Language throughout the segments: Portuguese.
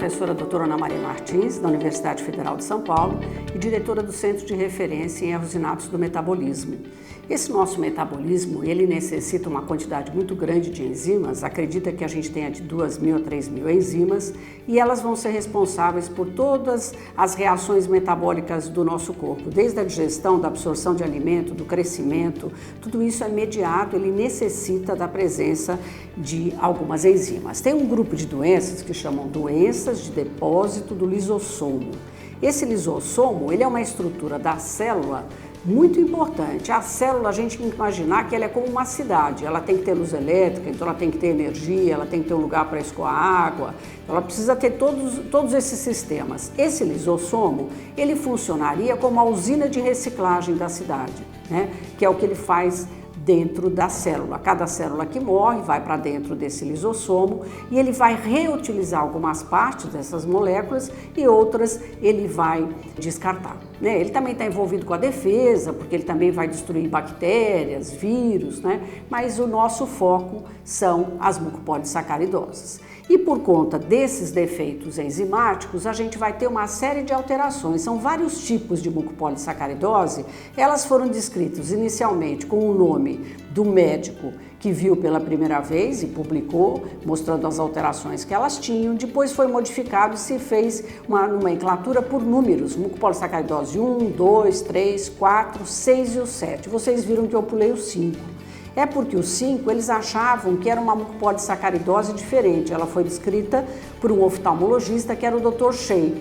professora doutora Ana Maria Martins, da Universidade Federal de São Paulo e diretora do Centro de Referência em Erros Inatos do Metabolismo. Esse nosso metabolismo, ele necessita uma quantidade muito grande de enzimas, acredita que a gente tenha de 2.000 a 3.000 enzimas, e elas vão ser responsáveis por todas as reações metabólicas do nosso corpo, desde a digestão, da absorção de alimento, do crescimento, tudo isso é mediado, ele necessita da presença de algumas enzimas. Tem um grupo de doenças que chamam doenças de depósito do lisossomo. Esse lisossomo, ele é uma estrutura da célula muito importante. A célula, a gente tem que imaginar que ela é como uma cidade, ela tem que ter luz elétrica, então ela tem que ter energia, ela tem que ter um lugar para escoar água, ela precisa ter todos esses sistemas. Esse lisossomo, ele funcionaria como a usina de reciclagem da cidade, né? Que é o que ele faz dentro da célula. Cada célula que morre vai para dentro desse lisossomo e ele vai reutilizar algumas partes dessas moléculas e outras ele vai descartar, né? Ele também está envolvido com a defesa, porque ele também vai destruir bactérias, vírus, né? Mas o nosso foco são as mucopolissacaridoses. E por conta desses defeitos enzimáticos, a gente vai ter uma série de alterações. São vários tipos de mucopolissacaridose. Elas foram descritas inicialmente com o nome do médico que viu pela primeira vez e publicou, mostrando as alterações que elas tinham. Depois foi modificado e se fez uma nomenclatura por números. Mucopolissacaridose 1, 2, 3, 4, 6 e o 7. Vocês viram que eu pulei o 5. É porque os 5, eles achavam que era uma mucopolissacaridose diferente. Ela foi descrita por um oftalmologista que era o Dr. Shea.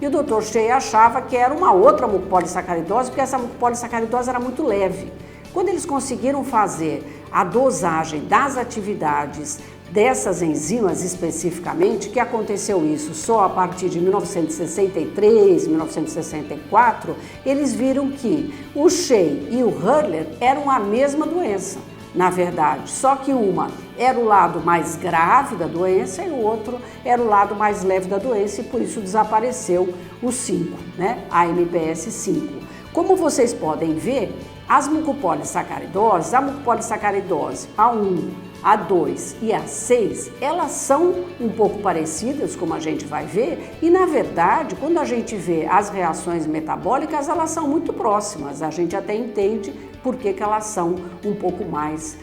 E o Dr. Shea achava que era uma outra mucopolissacaridose, porque essa mucopolissacaridose era muito leve. Quando eles conseguiram fazer a dosagem das atividades dessas enzimas especificamente, que aconteceu isso só a partir de 1963, 1964, eles viram que o Shea e o Hurler eram a mesma doença. Na verdade, só que uma era o lado mais grave da doença e o outro era o lado mais leve da doença e por isso desapareceu o 5, né? A MPS 5. Como vocês podem ver, as mucopolissacaridoses, a mucopolissacaridose A1, A2 e A6, elas são um pouco parecidas, como a gente vai ver, e na verdade, quando a gente vê as reações metabólicas, elas são muito próximas, a gente até entende por que elas são um pouco mais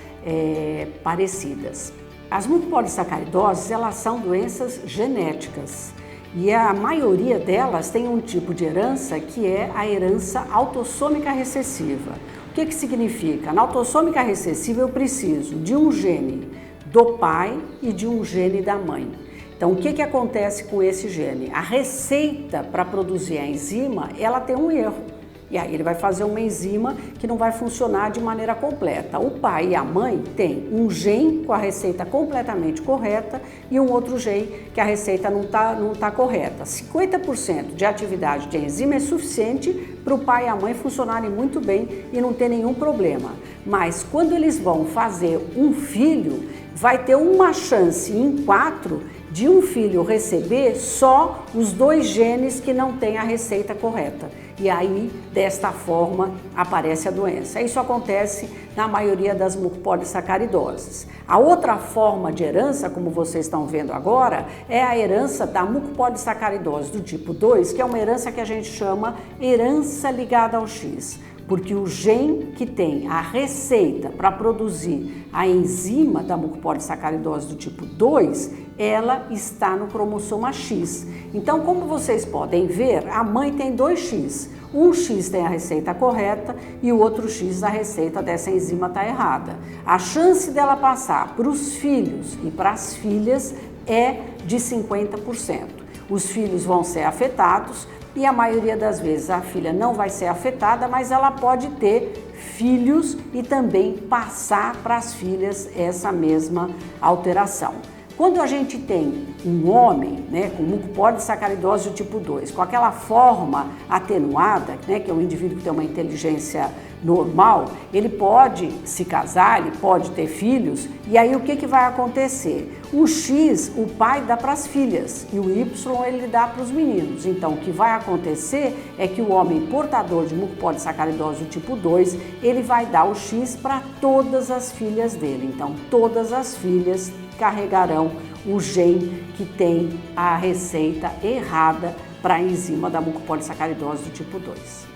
parecidas. As mucopolissacaridoses, elas são doenças genéticas e a maioria delas tem um tipo de herança que é a herança autossômica recessiva. O que significa? Na autossômica recessiva eu preciso de um gene do pai e de um gene da mãe. Então, o que acontece com esse gene? A receita para produzir a enzima, ela tem um erro. E aí ele vai fazer uma enzima que não vai funcionar de maneira completa. O pai e a mãe têm um gene com a receita completamente correta e um outro gene que a receita não tá correta. 50% de atividade de enzima é suficiente para o pai e a mãe funcionarem muito bem e não ter nenhum problema. Mas quando eles vão fazer um filho, vai ter uma chance em 4 de um filho receber só os 2 genes que não têm a receita correta. E aí, desta forma, aparece a doença. Isso acontece na maioria das mucopolissacaridoses. A outra forma de herança, como vocês estão vendo agora, é a herança da mucopolissacaridose do tipo 2, que é uma herança que a gente chama herança ligada ao X. Porque o gene que tem a receita para produzir a enzima da mucopolissacaridose do tipo 2, ela está no cromossoma X. Então, como vocês podem ver, a mãe tem 2X. Um X tem a receita correta e o outro X a receita dessa enzima está errada. A chance dela passar para os filhos e para as filhas é de 50%. Os filhos vão ser afetados, e a maioria das vezes a filha não vai ser afetada, mas ela pode ter filhos e também passar para as filhas essa mesma alteração. Quando a gente tem um homem, né, com mucopolissacaridose do tipo 2, com aquela forma atenuada, né, que é um indivíduo que tem uma inteligência normal, ele pode se casar, ele pode ter filhos, e aí o que vai acontecer? O X, o pai dá para as filhas, e o Y ele dá para os meninos. Então, o que vai acontecer é que o homem portador de mucopolissacaridose do tipo 2, ele vai dar o X para todas as filhas dele. Então, todas as filhas carregarão o gene que tem a receita errada para a enzima da mucopolissacaridose do tipo 2.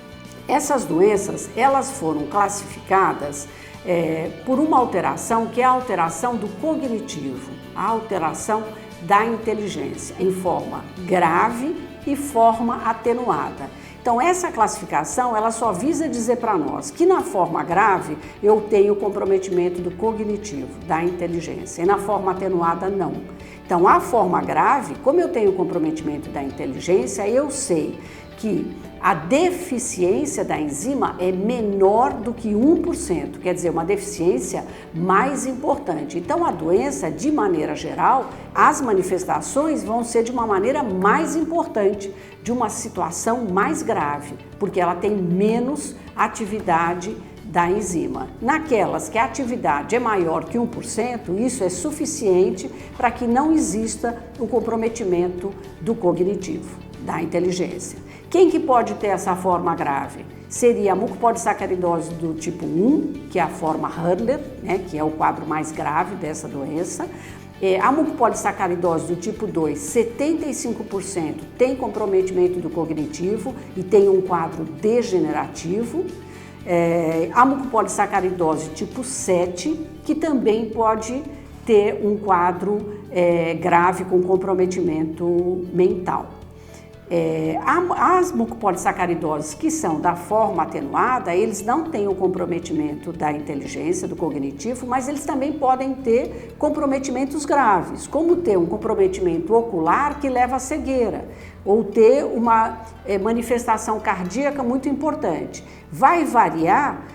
Essas doenças, elas foram classificadas por uma alteração que é a alteração do cognitivo, a alteração da inteligência, em forma grave e forma atenuada. Então, essa classificação, ela só visa dizer para nós que na forma grave eu tenho comprometimento do cognitivo, da inteligência, e na forma atenuada não. Então, a forma grave, como eu tenho comprometimento da inteligência, eu sei que a deficiência da enzima é menor do que 1%, quer dizer, uma deficiência mais importante. Então, a doença, de maneira geral, as manifestações vão ser de uma maneira mais importante, de uma situação mais grave, porque ela tem menos atividade da enzima. Naquelas que a atividade é maior que 1%, isso é suficiente para que não exista o comprometimento do cognitivo, da inteligência. Quem que pode ter essa forma grave? Seria a mucopolissacaridose do tipo 1, que é a forma Hurler, né, que é o quadro mais grave dessa doença. A mucopolissacaridose do tipo 2, 75% tem comprometimento do cognitivo e tem um quadro degenerativo. A mucopolissacaridose tipo 7, que também pode ter um quadro grave com comprometimento mental. As mucopolissacaridoses que são da forma atenuada, eles não têm o comprometimento da inteligência, do cognitivo, mas eles também podem ter comprometimentos graves, como ter um comprometimento ocular que leva à cegueira, ou ter uma manifestação cardíaca muito importante. Vai variar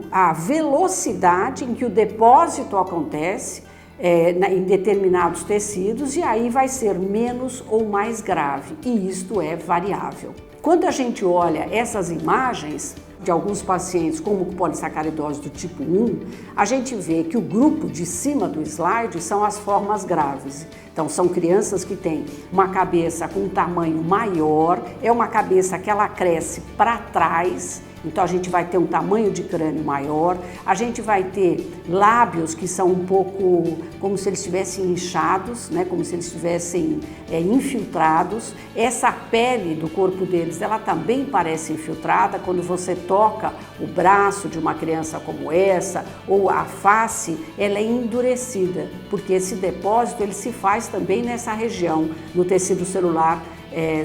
a velocidade em que o depósito acontece, em determinados tecidos, e aí vai ser menos ou mais grave, e isto é variável. Quando a gente olha essas imagens de alguns pacientes com mucopolissacaridose do tipo 1, a gente vê que o grupo de cima do slide são as formas graves. Então, são crianças que têm uma cabeça com um tamanho maior, é uma cabeça que ela cresce para trás, então a gente vai ter um tamanho de crânio maior, a gente vai ter lábios que são um pouco como se eles estivessem inchados, né? Como se eles estivessem infiltrados. Essa pele do corpo deles, ela também parece infiltrada. Quando você toca o braço de uma criança como essa, ou a face, ela é endurecida, porque esse depósito ele se faz também nessa região, no tecido celular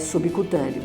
subcutâneo.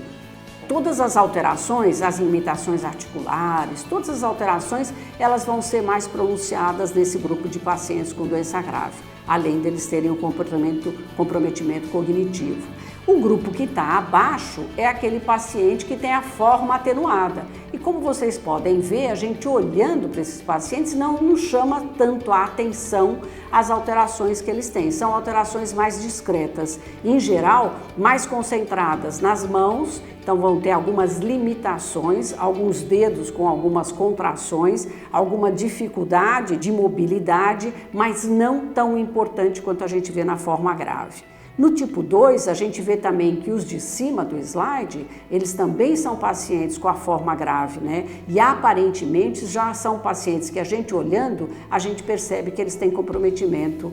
Todas as alterações, as limitações articulares, todas as alterações, elas vão ser mais pronunciadas nesse grupo de pacientes com doença grave, além deles terem um comprometimento cognitivo. O grupo que está abaixo é aquele paciente que tem a forma atenuada. E como vocês podem ver, a gente olhando para esses pacientes não nos chama tanto a atenção as alterações que eles têm. São alterações mais discretas, em geral, mais concentradas nas mãos. Então vão ter algumas limitações, alguns dedos com algumas contrações, alguma dificuldade de mobilidade, mas não tão importante quanto a gente vê na forma grave. No tipo 2, a gente vê também que os de cima do slide, eles também são pacientes com a forma grave, né? E aparentemente já são pacientes que a gente olhando, a gente percebe que eles têm comprometimento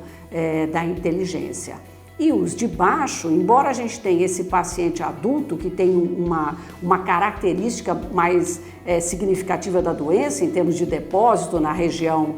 da inteligência. E os de baixo, embora a gente tenha esse paciente adulto que tem uma característica mais significativa da doença, em termos de depósito na região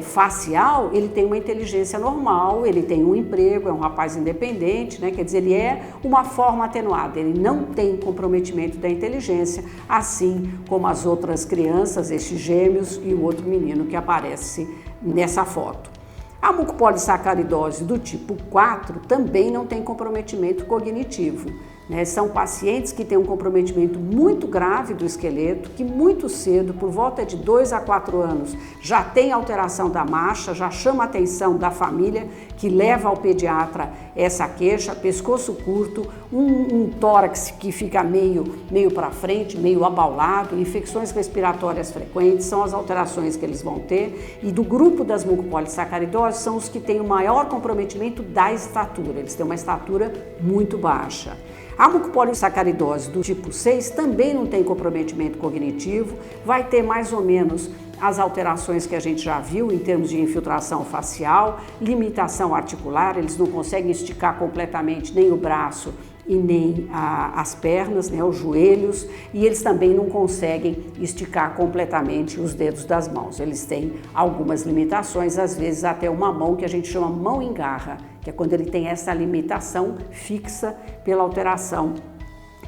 facial, ele tem uma inteligência normal, ele tem um emprego, é um rapaz independente, né? Quer dizer, ele é uma forma atenuada, ele não tem comprometimento da inteligência, assim como as outras crianças, estes gêmeos e o outro menino que aparece nessa foto. A mucopolissacaridose do tipo 4 também não tem comprometimento cognitivo. né? São pacientes que têm um comprometimento muito grave do esqueleto, que muito cedo, por volta de 2 a 4 anos, já tem alteração da marcha, já chama a atenção da família, que leva ao pediatra essa queixa, pescoço curto, um tórax que fica meio para frente, meio abaulado, infecções respiratórias frequentes, são as alterações que eles vão ter. E do grupo das mucopolissacaridoses são os que têm o maior comprometimento da estatura, eles têm uma estatura muito baixa. A mucopolissacaridose do tipo 6 também não tem comprometimento cognitivo, vai ter mais ou menos as alterações que a gente já viu em termos de infiltração facial, limitação articular, eles não conseguem esticar completamente nem o braço e nem as pernas, né, os joelhos, e eles também não conseguem esticar completamente os dedos das mãos. Eles têm algumas limitações, às vezes até uma mão que a gente chama mão em garra, que é quando ele tem essa limitação fixa pela alteração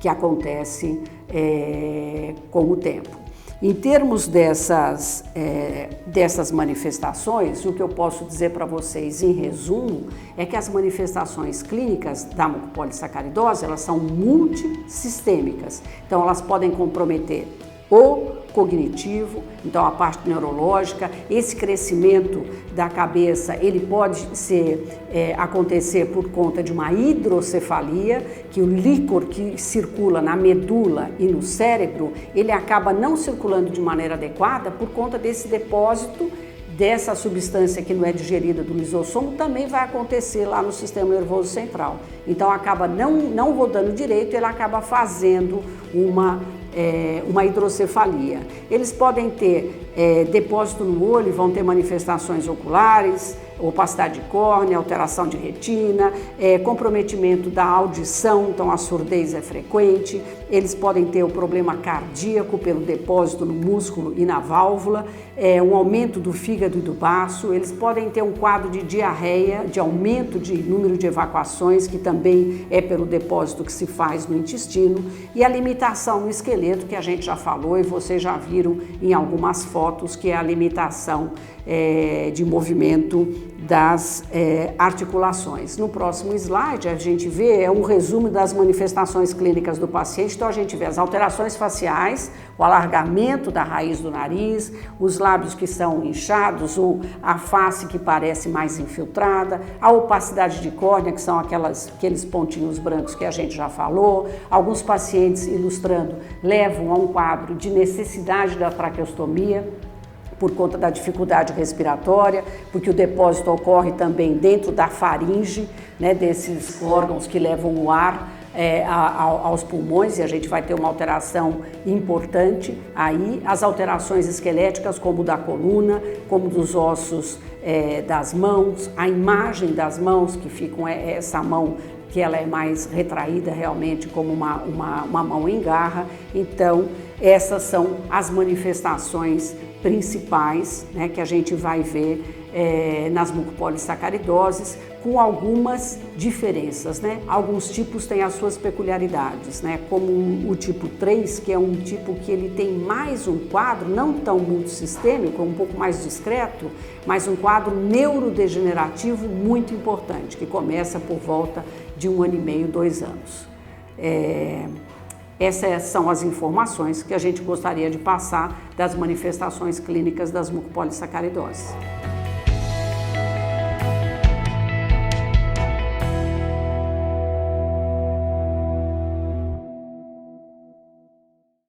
que acontece com o tempo. Em termos dessas manifestações, o que eu posso dizer para vocês em resumo é que as manifestações clínicas da mucopolissacaridose, elas são multissistêmicas. Então, elas podem comprometer o cognitivo, então a parte neurológica, esse crescimento da cabeça, ele pode acontecer por conta de uma hidrocefalia, que o líquor que circula na medula e no cérebro, ele acaba não circulando de maneira adequada por conta desse depósito dessa substância que não é digerida do lisossomo, também vai acontecer lá no sistema nervoso central. Então acaba não rodando direito, ele acaba fazendo uma hidrocefalia. Eles podem ter depósito no olho, vão ter manifestações oculares, opacidade de córnea, alteração de retina, comprometimento da audição, então a surdez é frequente. Eles podem ter o problema cardíaco pelo depósito no músculo e na válvula, um aumento do fígado e do baço. Eles podem ter um quadro de diarreia, de aumento de número de evacuações, que também é pelo depósito que se faz no intestino, e a limitação no esqueleto, que a gente já falou e vocês já viram em algumas fotos, que é a limitação de movimento das articulações. No próximo slide a gente vê um resumo das manifestações clínicas do paciente. Então a gente vê as alterações faciais, o alargamento da raiz do nariz, os lábios que são inchados, ou a face que parece mais infiltrada, a opacidade de córnea, que são aqueles pontinhos brancos que a gente já falou. Alguns pacientes, ilustrando, levam a um quadro de necessidade da traqueostomia, por conta da dificuldade respiratória, porque o depósito ocorre também dentro da faringe, né, desses órgãos que levam o ar aos pulmões, e a gente vai ter uma alteração importante aí. As alterações esqueléticas, como da coluna, como dos ossos das mãos, a imagem das mãos, que ficam essa mão que ela é mais retraída realmente como uma mão em garra. Então, essas são as manifestações principais, né, que a gente vai ver nas mucopolissacaridoses, com algumas diferenças, né? Alguns tipos têm as suas peculiaridades, né? Como o tipo 3, que é um tipo que ele tem mais um quadro, não tão multissistêmico, um pouco mais discreto, mas um quadro neurodegenerativo muito importante, que começa por volta de 1 ano e meio, 2 anos. Essas são as informações que a gente gostaria de passar das manifestações clínicas das mucopolissacaridoses.